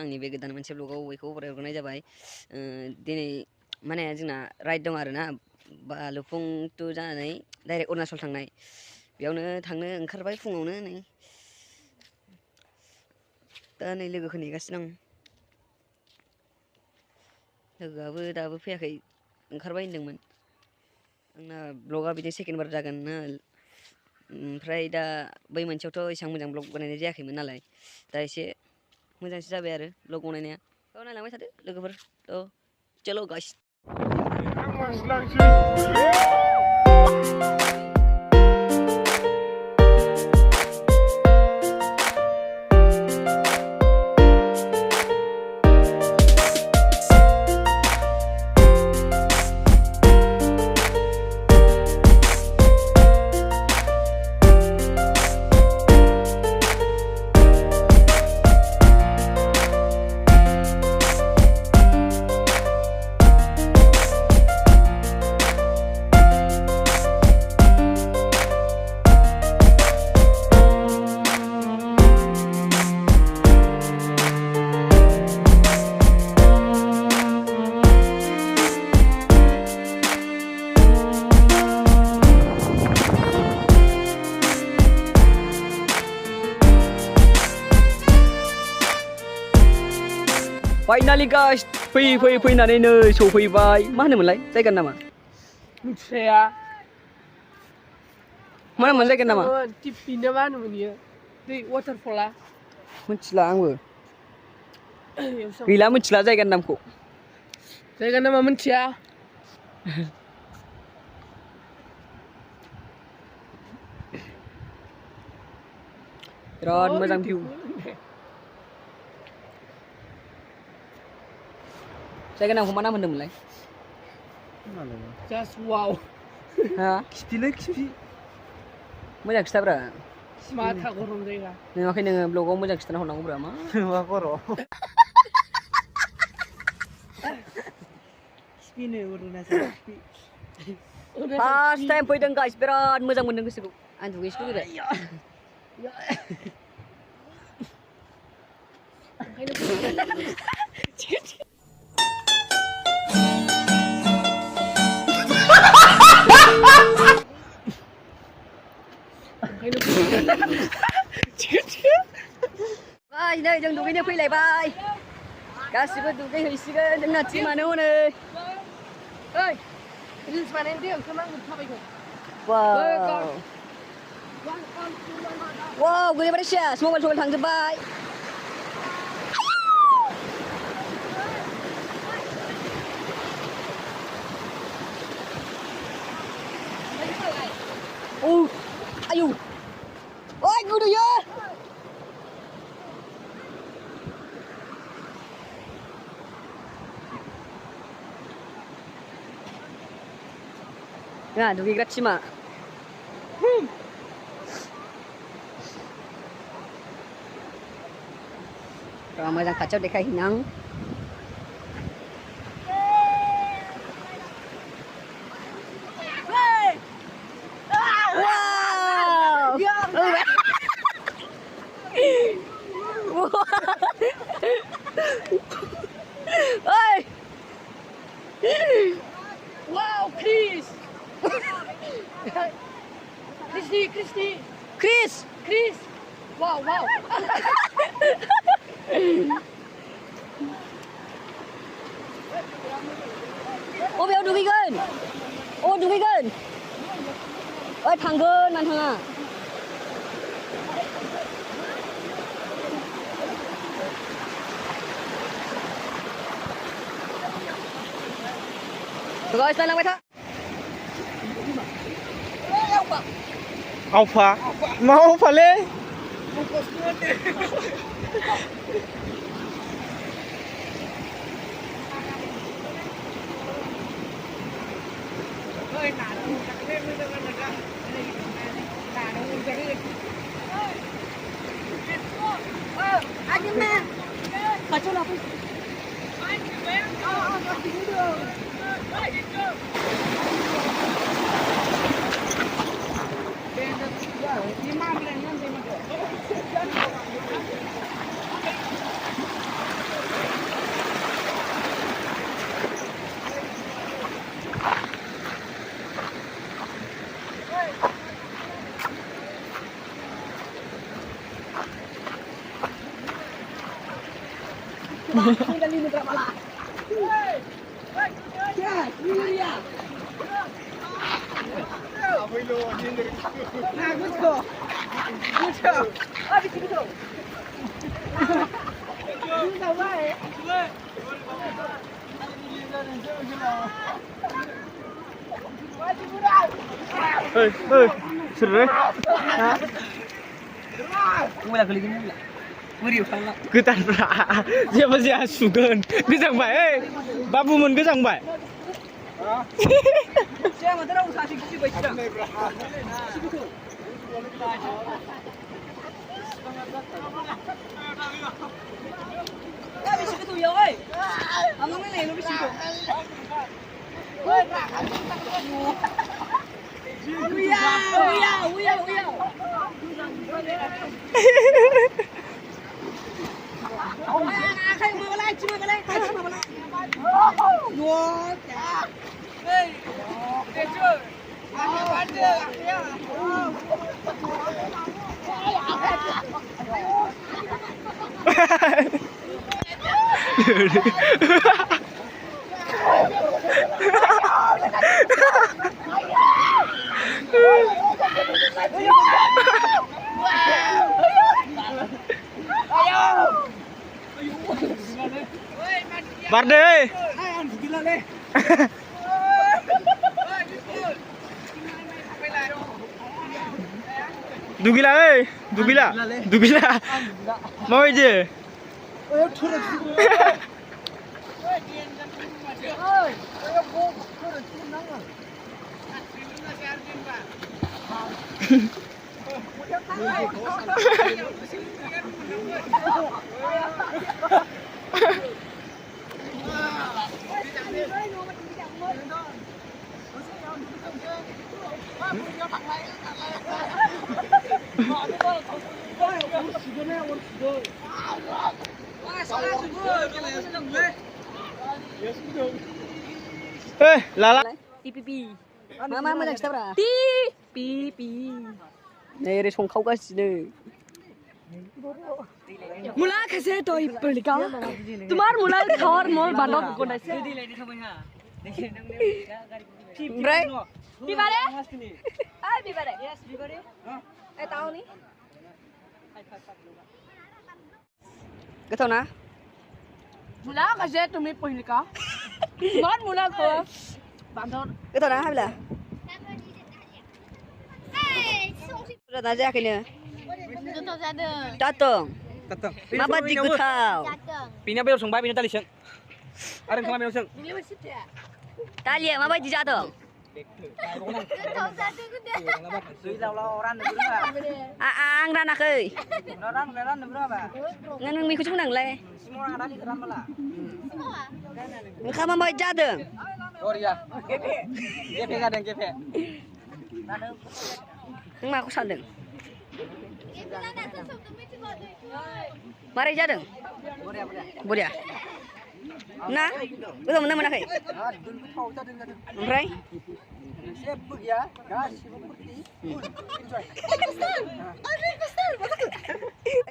आंनि बे गोदान मोनसे ब्लगाव बयखौबो बरायहरनाय जाबाय दिनै माने जोंना राइड दं आरोना बालुकपुं टु जानानै डाइरेक्ट अरुणाचल थांनाय बेयावनो थांनो ओंखारबाय फुङावनो नै दा नै लोगोखौ नेगासिनो आं लोगोआबो दाबो फैयाखै ओंखारबाय होनदोंमोन आंना ब्लगा बिदि सेकेन्ड बार जागोन ना ओमफ्राय दा बै मोनसेयावथ' एसेबां मोजां ब्लग बानायनाय जायाखैमोन नालाय दा एसे मोजांसो जाबाय आरो ब्लग बनायनाया औ नायलांबाय थादो लोगोफोर थ' चलो गाइस फाइनालि गाइस फैनानै नै सफैबाय मा होनोमोनलाय जायगानि नामा मिथिया मा होनोमोन जायगानि नामा टिपि ना मा होनोमोन इयो दै वाटारफला मिथिला आंबो गैला मिथिला जायगानि नामखौ जायगानि नामा मिथिया बिराद मोजां भिउ जायगा नामखौ मा नाम होनदोंमोनलाय जास्ट वाव हा खिफिलै खिफि मोजां खिथाब्रा माथा गरम जायगा नुवाखै नोङो ब्लगाव मोजां खिथाना हरनांगौब्रा मा मा गर' खिफिनो अरुणाचल खिफि फार्स्ट टाइम फैदों गाइस बिराद मोजां मोनदों गोसोखौ आं दुगैसो लुगैबाय नै जों दुगैनो फैलायबाय गासिबो दुगैहैसिगोन जोंना टिमानो हनै ओइ रिल्स बानायनो दै ओंखारनांगौ थाबायगोन वाव गोलैबाय सेस मबाइल थांजोब्बाय आयु ओइ गुदुयो nah dugi tima ramai yang kacau dekai hinang wow Chris Chris wow oh beयाव दुगैगोन ओइ थांगोन मानो थाङा guys naik lang Alpha mau pale kacau lah seru. Mulai kali ini mulai. Muri pala. Getan pra. Siapa sih asugan? Gejangbai, babumun gejangbai. Siapa tahu usaha sih baik dah. Bisa gitu ya, oi. Amang ni lu bisa tu. Uya. Kayak mau lagi, cuma lagi. Wah, hey, kecil. Ada. Barde. Dugila. Mau aja. Lala. Tipi. Mama moजां खिथाब्रा. Tipi. नै ओरै संखावगासिनो. Mula कैसे तो इपलिका तुम्हार मुला खावर मोल बांधो कोना से ओमफ्राय बिबारे आय बिबारे यस बिबारे ए ताऊ नि गोथाव ना मुला कैसे तुम्ही पहिलिका तुम्हार मुला खावर बांधो गोथाव ना हाबिला सुरदा जायाखैनो गोथाव जादों जादों Datang. माबादि गोथाव Pina bayar sung, pina tali sung. Ada kemana bayar sung? दालिया माबायदि जादों गोथाव जादों आं रानाखै नों बेखौसो बुंनांलाय ओंखामा माबायदि जादों Gepe kadang gepe. नों माखौ सानदों मारै जादों बरिया ना गोथाव मोनना मोनाखै ओमफ्राय जेबो गैया गासिबो फुरथि